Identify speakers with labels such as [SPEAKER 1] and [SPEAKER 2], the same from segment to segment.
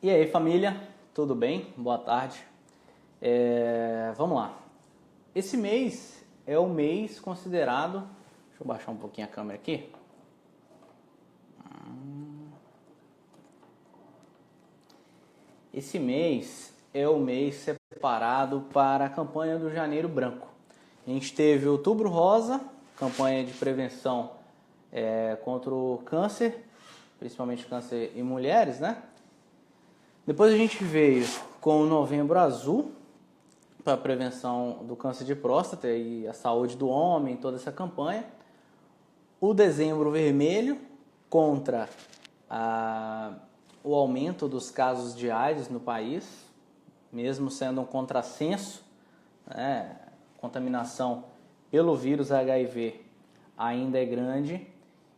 [SPEAKER 1] E aí, família, tudo bem? Boa tarde. Vamos lá. Esse mês é o mês considerado... Deixa eu baixar um pouquinho a câmera aqui. Esse mês é o mês separado para a campanha do Janeiro Branco. A gente teve o Outubro Rosa, campanha de prevenção contra o câncer, principalmente câncer em mulheres, né? Depois a gente veio com o Novembro Azul, para a prevenção do câncer de próstata e a saúde do homem, toda essa campanha. O Dezembro Vermelho, contra o aumento dos casos de AIDS no país, mesmo sendo um contrassenso, né? Contaminação pelo vírus HIV ainda é grande.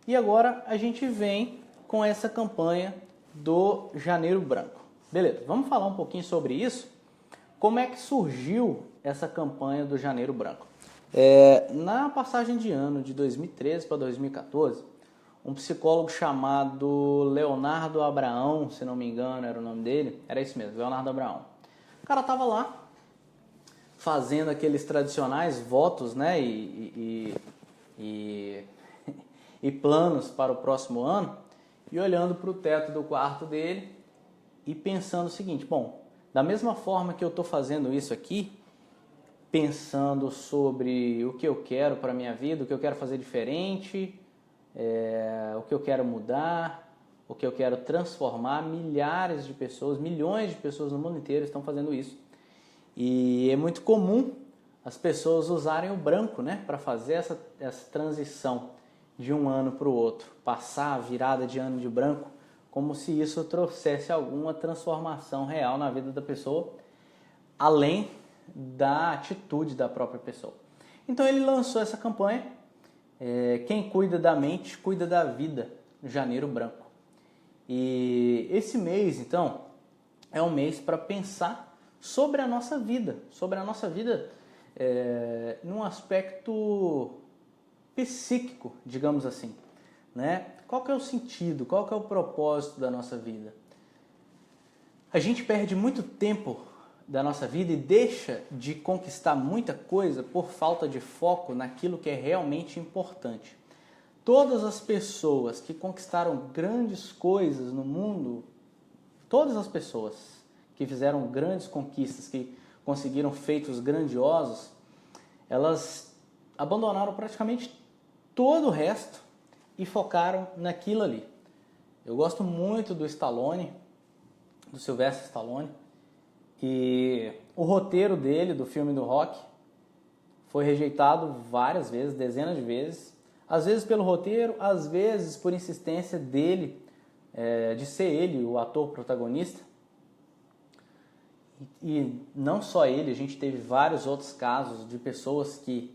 [SPEAKER 1] E agora a gente vem com essa campanha do Janeiro Branco. Beleza, vamos falar um pouquinho sobre isso. Como é que surgiu essa campanha do Janeiro Branco? Na passagem de ano de 2013 para 2014, um psicólogo chamado Leonardo Abraão, se não me engano era o nome dele, era isso mesmo, Leonardo Abraão. O cara estava lá fazendo aqueles tradicionais votos, né, e planos para o próximo ano, e olhando para o teto do quarto dele e pensando o seguinte: bom, da mesma forma que eu estou fazendo isso aqui, pensando sobre o que eu quero para a minha vida, o que eu quero fazer diferente, o que eu quero mudar, o que eu quero transformar, milhares de pessoas, milhões de pessoas no mundo inteiro estão fazendo isso. E é muito comum as pessoas usarem o branco, né, para fazer essa transição de um ano para o outro, passar a virada de ano de branco, como se isso trouxesse alguma transformação real na vida da pessoa, além da atitude da própria pessoa. Então ele lançou essa campanha, Quem cuida da mente, cuida da vida, Janeiro Branco. E esse mês, então, é um mês para pensar sobre a nossa vida, num aspecto psíquico, digamos assim, né? Qual que é o sentido, qual que é o propósito da nossa vida? A gente perde muito tempo da nossa vida e deixa de conquistar muita coisa por falta de foco naquilo que é realmente importante. Todas as pessoas que conquistaram grandes coisas no mundo, todas as pessoas que fizeram grandes conquistas, que conseguiram feitos grandiosos, elas abandonaram praticamente todo o resto e focaram naquilo ali. Eu gosto muito do Stallone, do Sylvester Stallone, e o roteiro dele, do filme do Rock, foi rejeitado várias vezes, dezenas de vezes, às vezes pelo roteiro, às vezes por insistência dele, de ser ele o ator protagonista. E não só ele, a gente teve vários outros casos de pessoas que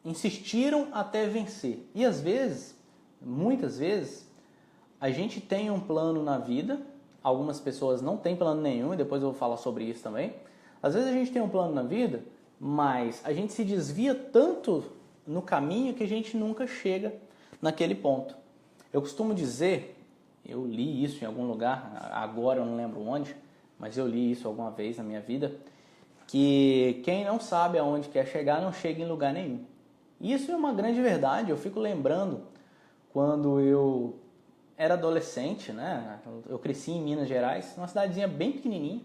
[SPEAKER 1] insistiram até vencer. E às vezes, muitas vezes, a gente tem um plano na vida, algumas pessoas não têm plano nenhum, e depois eu vou falar sobre isso também. Às vezes a gente tem um plano na vida, mas a gente se desvia tanto no caminho que a gente nunca chega naquele ponto. Eu costumo dizer, eu li isso em algum lugar, agora eu não lembro onde, mas eu li isso alguma vez na minha vida, que quem não sabe aonde quer chegar não chega em lugar nenhum. Isso é uma grande verdade. Eu fico lembrando quando eu era adolescente, né? Eu cresci em Minas Gerais, uma cidadezinha bem pequenininha,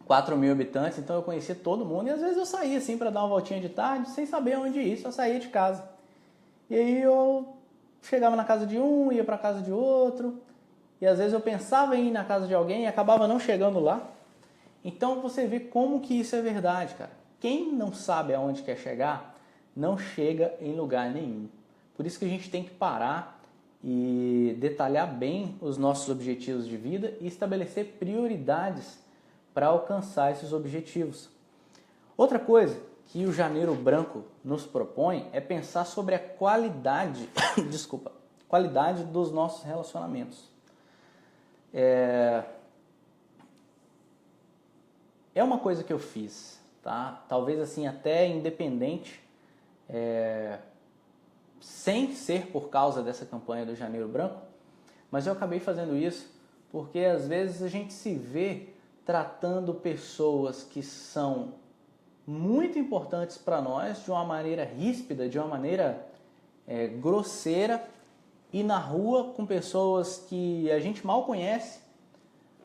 [SPEAKER 1] 4.000 habitantes, então eu conhecia todo mundo, e às vezes eu saía assim para dar uma voltinha de tarde, sem saber onde ir, só saía de casa. E aí eu chegava na casa de um, ia para a casa de outro, e às vezes eu pensava em ir na casa de alguém e acabava não chegando lá. Então você vê como que isso é verdade, cara. Quem não sabe aonde quer chegar, não chega em lugar nenhum. Por isso que a gente tem que parar e detalhar bem os nossos objetivos de vida e estabelecer prioridades para alcançar esses objetivos. Outra coisa que o Janeiro Branco nos propõe é pensar sobre a qualidade, qualidade dos nossos relacionamentos. É uma coisa que eu fiz, tá? Talvez assim até independente, sem ser por causa dessa campanha do Janeiro Branco, mas eu acabei fazendo isso porque às vezes a gente se vê tratando pessoas que são muito importantes para nós de uma maneira ríspida, de uma maneira grosseira, e na rua com pessoas que a gente mal conhece,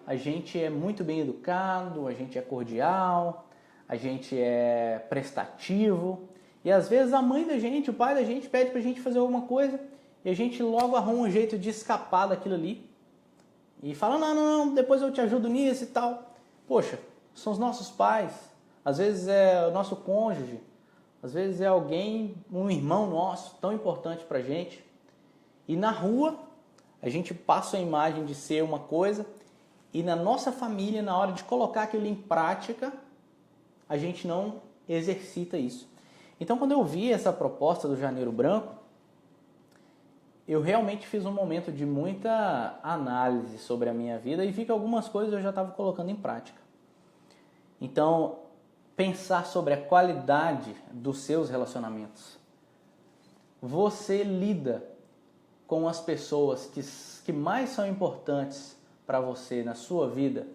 [SPEAKER 1] a gente é muito bem educado, a gente é cordial, a gente é prestativo, e às vezes a mãe da gente, o pai da gente pede pra gente fazer alguma coisa e a gente logo arruma um jeito de escapar daquilo ali e fala, não, depois eu te ajudo nisso e tal. Poxa, são os nossos pais, às vezes é o nosso cônjuge, às vezes é alguém, um irmão nosso, tão importante pra gente. E na rua, a gente passa a imagem de ser uma coisa, e na nossa família, na hora de colocar aquilo em prática, a gente não exercita isso. Então, quando eu vi essa proposta do Janeiro Branco, eu realmente fiz um momento de muita análise sobre a minha vida e vi que algumas coisas eu já estava colocando em prática. Então, pensar sobre a qualidade dos seus relacionamentos. Você lida com as pessoas que mais são importantes para você na sua vida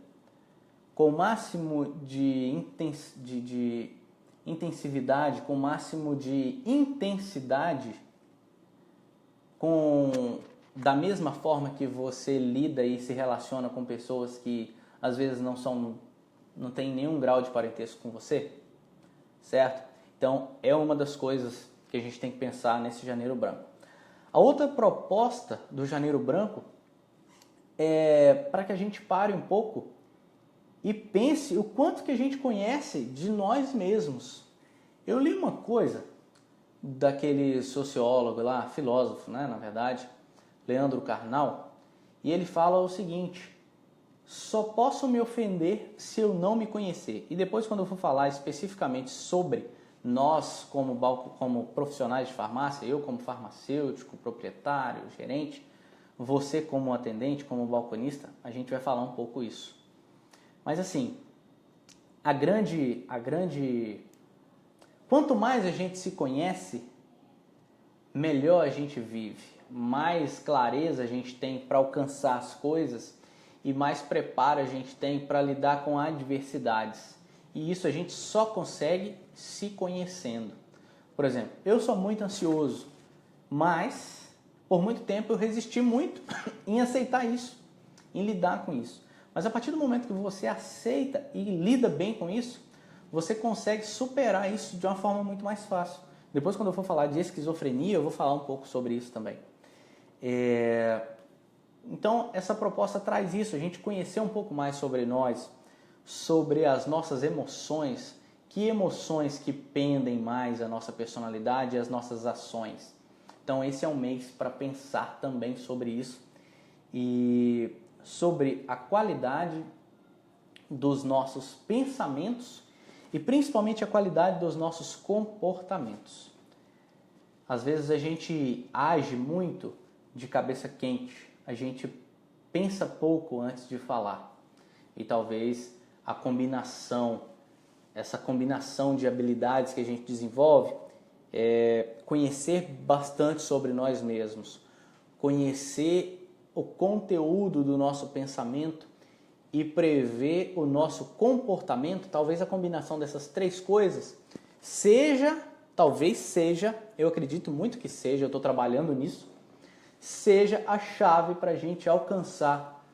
[SPEAKER 1] com o máximo de intensividade, com o máximo de intensidade, da mesma forma que você lida e se relaciona com pessoas que às vezes não tem nenhum grau de parentesco com você, certo? Então é uma das coisas que a gente tem que pensar nesse Janeiro Branco. A outra proposta do Janeiro Branco é para que a gente pare um pouco e pense o quanto que a gente conhece de nós mesmos. Eu li uma coisa daquele sociólogo lá, filósofo, né, na verdade, Leandro Carnal, e ele fala o seguinte: só posso me ofender se eu não me conhecer. E depois, quando eu for falar especificamente sobre nós como profissionais de farmácia, eu como farmacêutico, proprietário, gerente, você como atendente, como balconista, a gente vai falar um pouco isso. Mas assim, quanto mais a gente se conhece, melhor a gente vive, mais clareza a gente tem para alcançar as coisas e mais preparo a gente tem para lidar com adversidades. E isso a gente só consegue se conhecendo. Por exemplo, eu sou muito ansioso, mas por muito tempo eu resisti muito em aceitar isso, em lidar com isso. Mas a partir do momento que você aceita e lida bem com isso, você consegue superar isso de uma forma muito mais fácil. Depois, quando eu for falar de esquizofrenia, eu vou falar um pouco sobre isso também. Então, essa proposta traz isso, a gente conhecer um pouco mais sobre nós, sobre as nossas emoções, que emoções que pendem mais a nossa personalidade e as nossas ações. Então, esse é um mês para pensar também sobre isso e sobre a qualidade dos nossos pensamentos e principalmente a qualidade dos nossos comportamentos. Às vezes a gente age muito de cabeça quente, a gente pensa pouco antes de falar e talvez essa combinação de habilidades que a gente desenvolve é conhecer bastante sobre nós mesmos, conhecer o conteúdo do nosso pensamento e prever o nosso comportamento. Talvez a combinação dessas três coisas talvez seja, eu acredito muito que seja, eu estou trabalhando nisso, seja a chave para a gente alcançar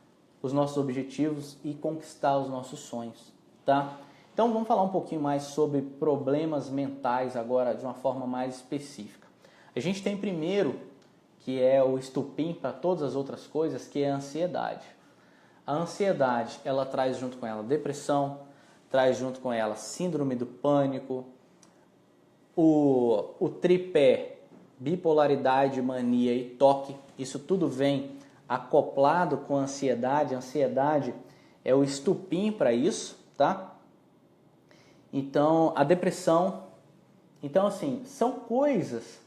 [SPEAKER 1] os nossos objetivos e conquistar os nossos sonhos, tá? Então vamos falar um pouquinho mais sobre problemas mentais agora de uma forma mais específica. A gente tem primeiro, que é o estupim para todas as outras coisas, que é a ansiedade. A ansiedade, ela traz junto com ela depressão, traz junto com ela síndrome do pânico, o tripé, bipolaridade, mania e toque, isso tudo vem acoplado com a ansiedade. A ansiedade é o estupim para isso, tá? Então, a depressão. Então, assim, são coisas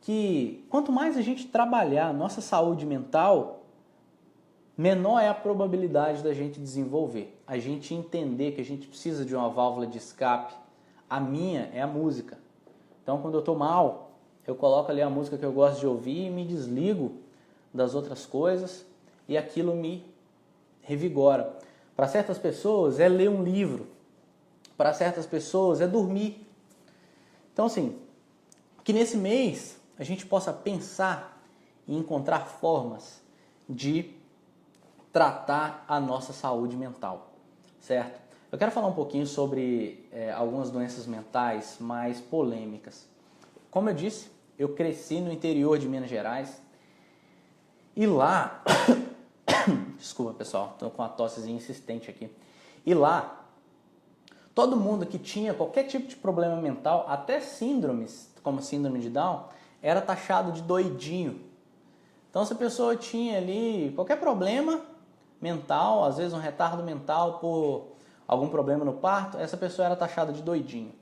[SPEAKER 1] que quanto mais a gente trabalhar a nossa saúde mental, menor é a probabilidade da gente desenvolver. A gente entender que a gente precisa de uma válvula de escape. A minha é a música. Então, quando eu estou mal, eu coloco ali a música que eu gosto de ouvir e me desligo das outras coisas e aquilo me revigora. Para certas pessoas é ler um livro, para certas pessoas é dormir. Então, assim, que nesse mês a gente possa pensar e encontrar formas de tratar a nossa saúde mental, certo? Eu quero falar um pouquinho sobre algumas doenças mentais mais polêmicas. Como eu disse, eu cresci no interior de Minas Gerais e lá, desculpa pessoal, estou com uma tossezinha insistente aqui, e lá, todo mundo que tinha qualquer tipo de problema mental, até síndromes, como síndrome de Down, era taxado de doidinho. Então, se a pessoa tinha ali qualquer problema mental, às vezes um retardo mental por algum problema no parto, essa pessoa era taxada de doidinho.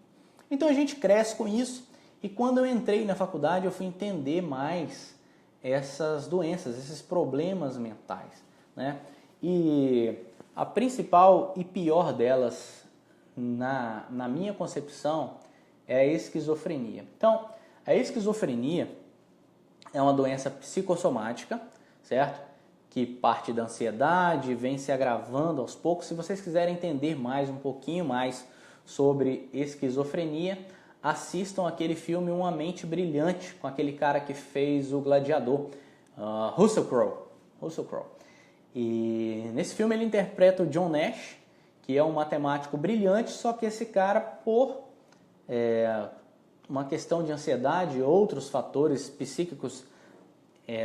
[SPEAKER 1] Então, a gente cresce com isso e quando eu entrei na faculdade, eu fui entender mais essas doenças, esses problemas mentais, né? E a principal e pior delas, na minha concepção, é a esquizofrenia. Então, a esquizofrenia é uma doença psicossomática, certo? Que parte da ansiedade, vem se agravando aos poucos. Se vocês quiserem entender mais, um pouquinho mais sobre esquizofrenia, assistam aquele filme Uma Mente Brilhante, com aquele cara que fez o Gladiador, Russell Crowe. E nesse filme ele interpreta o John Nash, que é um matemático brilhante, só que esse cara, por uma questão de ansiedade e outros fatores psíquicos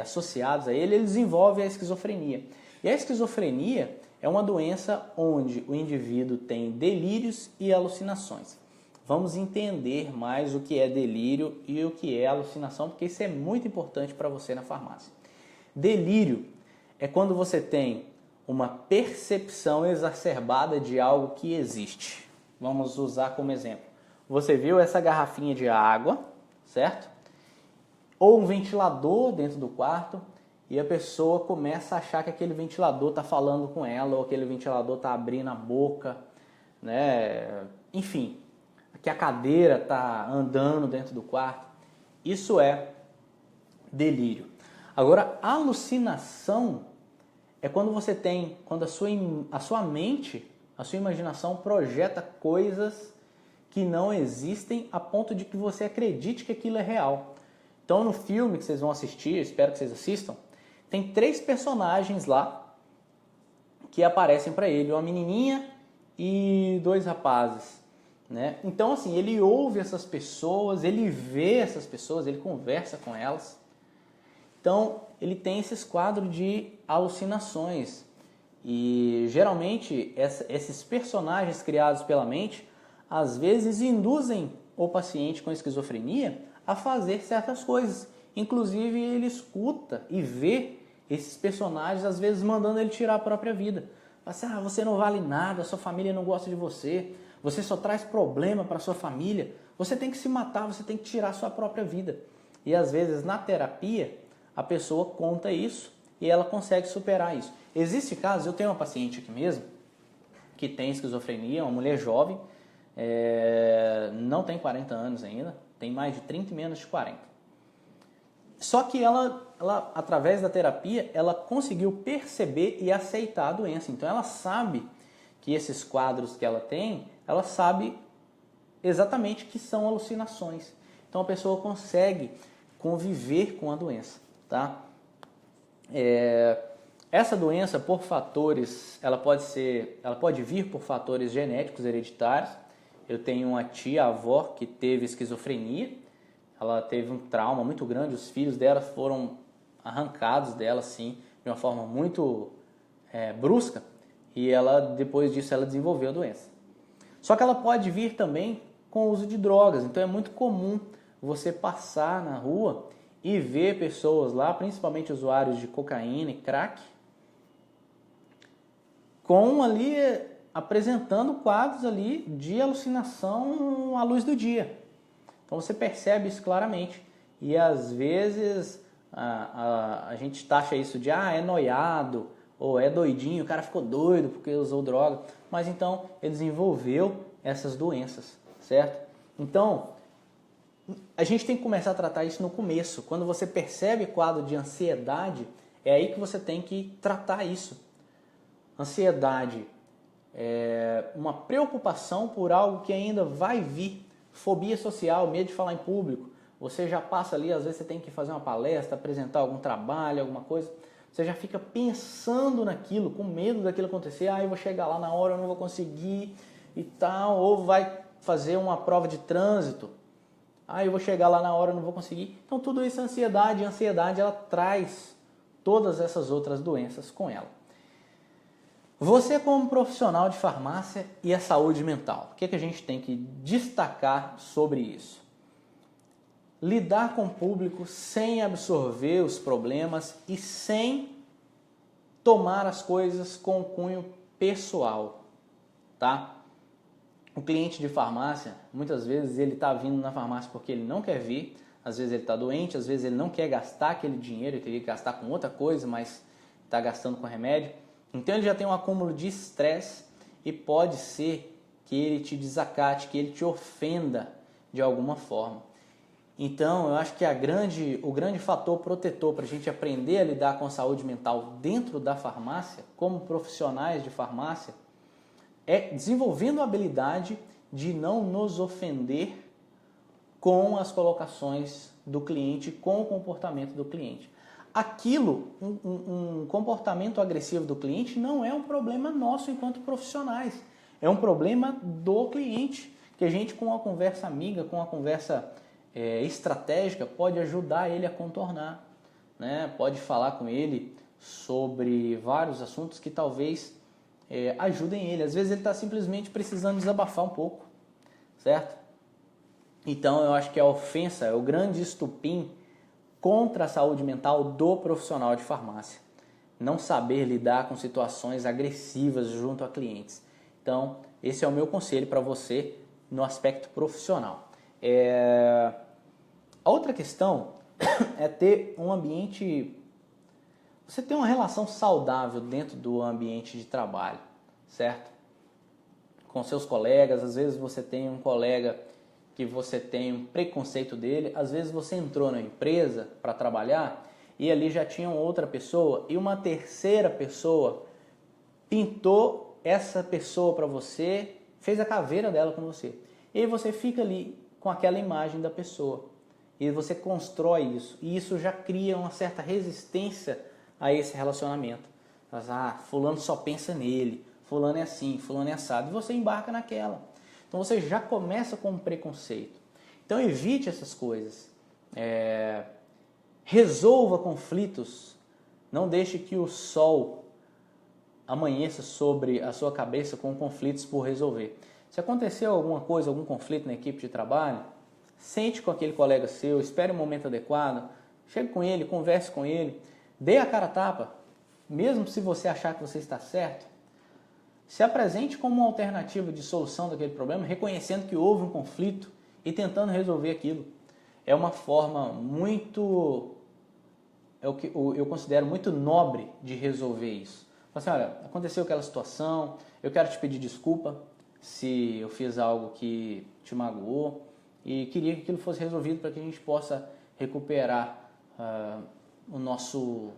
[SPEAKER 1] associados a ele desenvolve a esquizofrenia. E a esquizofrenia é uma doença onde o indivíduo tem delírios e alucinações. Vamos entender mais o que é delírio e o que é alucinação, porque isso é muito importante para você na farmácia. Delírio é quando você tem uma percepção exacerbada de algo que existe. Vamos usar como exemplo. Você viu essa garrafinha de água, certo? Ou um ventilador dentro do quarto e a pessoa começa a achar que aquele ventilador está falando com ela ou aquele ventilador está abrindo a boca, né? Enfim, que a cadeira está andando dentro do quarto. Isso é delírio. Agora, alucinação é quando você tem, quando a sua mente, a sua imaginação projeta coisas que não existem a ponto de que você acredite que aquilo é real. Então, no filme que vocês vão assistir, espero que vocês assistam, tem 3 personagens lá que aparecem para ele, uma menininha e 2 rapazes, né? Então, assim, ele ouve essas pessoas, ele vê essas pessoas, ele conversa com elas. Então, ele tem esses quadros de alucinações. E, geralmente, esses personagens criados pela mente, às vezes, induzem o paciente com esquizofrenia a fazer certas coisas. Inclusive, ele escuta e vê esses personagens, às vezes, mandando ele tirar a própria vida. Fala assim, você não vale nada, sua família não gosta de você, você só traz problema para sua família, você tem que se matar, você tem que tirar a sua própria vida. E, às vezes, na terapia, a pessoa conta isso e ela consegue superar isso. Existe casos, eu tenho uma paciente aqui mesmo, que tem esquizofrenia, uma mulher jovem, não tem 40 anos ainda, tem mais de 30 e menos de 40. Só que ela, através da terapia, ela conseguiu perceber e aceitar a doença. Então ela sabe que esses quadros que ela tem, ela sabe exatamente que são alucinações. Então a pessoa consegue conviver com a doença, tá? Essa doença, por fatores, ela pode vir por fatores genéticos hereditários. Eu tenho uma tia-avó que teve esquizofrenia, ela teve um trauma muito grande, os filhos dela foram arrancados dela, assim, de uma forma muito brusca, e ela, depois disso, ela desenvolveu a doença. Só que ela pode vir também com o uso de drogas, então é muito comum você passar na rua e ver pessoas lá, principalmente usuários de cocaína e crack, com ali apresentando quadros ali de alucinação à luz do dia. Então você percebe isso claramente. E às vezes a gente taxa isso de é noiado ou é doidinho, o cara ficou doido porque usou droga. Mas então ele desenvolveu essas doenças, certo? Então a gente tem que começar a tratar isso no começo. Quando você percebe quadro de ansiedade, É aí que você tem que tratar isso. Ansiedade é uma preocupação por algo que ainda vai vir. Fobia social, medo de falar em público. Você já passa ali, às vezes você tem que fazer uma palestra, apresentar algum trabalho, alguma coisa. Você já fica pensando naquilo, com medo daquilo acontecer. Ah, eu vou chegar lá na hora, eu não vou conseguir e tal. Ou vai fazer uma prova de trânsito. Ah, eu vou chegar lá na hora, eu não vou conseguir. Então tudo isso é ansiedade. E a ansiedade, ela traz todas essas outras doenças com ela. Você como profissional de farmácia e a saúde mental, o que a gente tem que destacar sobre isso? Lidar com o público sem absorver os problemas e sem tomar as coisas com cunho pessoal, tá? O cliente de farmácia, muitas vezes ele está vindo na farmácia porque ele não quer vir, às vezes ele está doente, às vezes ele não quer gastar aquele dinheiro, ele teria que gastar com outra coisa, mas está gastando com remédio. Então ele já tem um acúmulo de estresse e pode ser que ele te desacate, que ele te ofenda de alguma forma. Então eu acho que o grande fator protetor para a gente aprender a lidar com a saúde mental dentro da farmácia, como profissionais de farmácia, é desenvolvendo a habilidade de não nos ofender com as colocações do cliente, com o comportamento do cliente. Um comportamento agressivo do cliente não é um problema nosso enquanto profissionais. É um problema do cliente, que a gente com uma conversa amiga, com uma conversa estratégica, pode ajudar ele a contornar, né? Pode falar com ele sobre vários assuntos que talvez ajudem ele. Às vezes ele está simplesmente precisando desabafar um pouco, certo? Então eu acho que a ofensa é o grande estupim contra a saúde mental do profissional de farmácia. Não saber lidar com situações agressivas junto a clientes. Então, esse é o meu conselho para você no aspecto profissional. A outra questão é ter um ambiente... Você ter uma relação saudável dentro do ambiente de trabalho, certo? Com seus colegas, às vezes você tem um colega que você tem um preconceito dele, às vezes você entrou na empresa para trabalhar e ali já tinha outra pessoa e uma terceira pessoa pintou essa pessoa para você, fez a caveira dela com você. E aí você fica ali com aquela imagem da pessoa e você constrói isso e isso já cria uma certa resistência a esse relacionamento. Fulano só pensa nele, fulano é assim, fulano é assado, e você embarca naquela. Então você já começa com um preconceito. Então evite essas coisas. Resolva conflitos. Não deixe que o sol amanheça sobre a sua cabeça com conflitos por resolver. Se aconteceu alguma coisa, algum conflito na equipe de trabalho, sente com aquele colega seu, espere um momento adequado, chegue com ele, converse com ele, dê a cara a tapa, mesmo se você achar que você está certo. Se apresente como uma alternativa de solução daquele problema, reconhecendo que houve um conflito e tentando resolver aquilo. É uma forma muito, eu considero muito nobre de resolver isso. Assim, olha, aconteceu aquela situação, eu quero te pedir desculpa se eu fiz algo que te magoou e queria que aquilo fosse resolvido para que a gente possa recuperar o nosso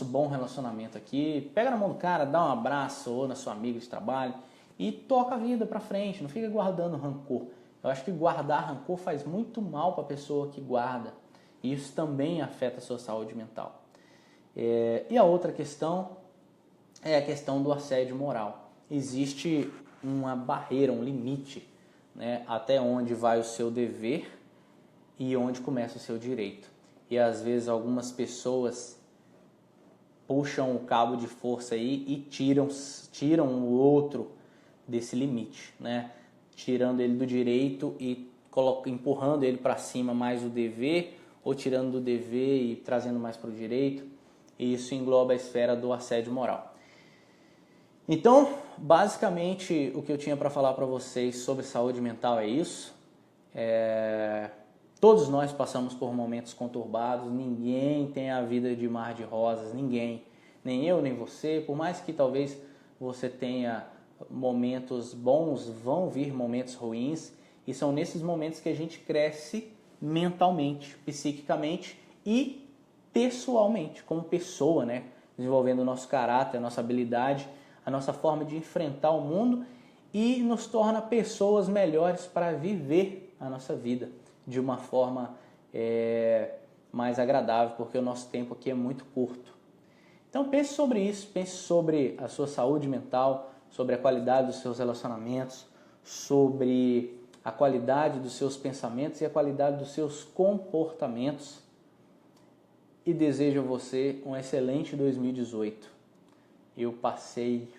[SPEAKER 1] bom relacionamento aqui. Pega na mão do cara, dá um abraço ou na sua amiga de trabalho e toca a vida pra frente, não fica guardando rancor. Eu acho que guardar rancor faz muito mal para a pessoa que guarda e isso também afeta a sua saúde mental. E a outra questão é a questão do assédio moral. Existe uma barreira, um limite, né, até onde vai o seu dever e onde começa o seu direito. E às vezes algumas pessoas puxam o cabo de força aí e tiram o outro desse limite, né? Tirando ele do direito e empurrando ele para cima mais o dever, ou tirando do dever e trazendo mais para o direito. E isso engloba a esfera do assédio moral. Então, basicamente, o que eu tinha para falar para vocês sobre saúde mental é isso. Todos nós passamos por momentos conturbados, ninguém tem a vida de mar de rosas, ninguém, nem eu, nem você. Por mais que talvez você tenha momentos bons, vão vir momentos ruins, e são nesses momentos que a gente cresce mentalmente, psiquicamente e pessoalmente, como pessoa, né? Desenvolvendo o nosso caráter, a nossa habilidade, a nossa forma de enfrentar o mundo e nos torna pessoas melhores para viver a nossa vida de uma forma mais agradável, porque o nosso tempo aqui é muito curto. Então pense sobre isso, pense sobre a sua saúde mental, sobre a qualidade dos seus relacionamentos, sobre a qualidade dos seus pensamentos e a qualidade dos seus comportamentos. E desejo a você um excelente 2018. Eu passei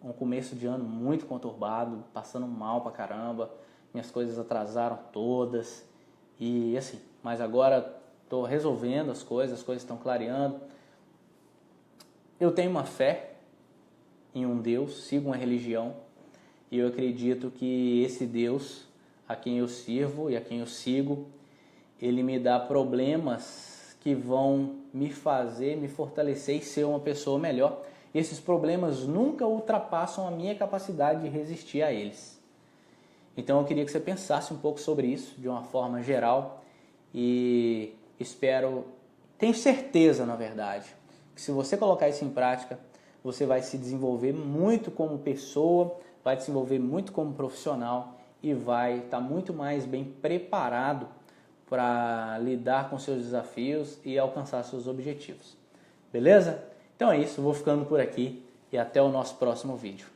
[SPEAKER 1] um começo de ano muito conturbado, passando mal pra caramba, minhas coisas atrasaram todas e assim, mas agora estou resolvendo as coisas estão clareando. Eu tenho uma fé em um Deus, sigo uma religião e eu acredito que esse Deus a quem eu sirvo e a quem eu sigo, ele me dá problemas que vão me fazer, me fortalecer e ser uma pessoa melhor. Esses problemas nunca ultrapassam a minha capacidade de resistir a eles. Então eu queria que você pensasse um pouco sobre isso de uma forma geral e tenho certeza, na verdade, que se você colocar isso em prática, você vai se desenvolver muito como pessoa, vai se desenvolver muito como profissional e vai estar muito mais bem preparado para lidar com seus desafios e alcançar seus objetivos. Beleza? Então é isso, vou ficando por aqui e até o nosso próximo vídeo.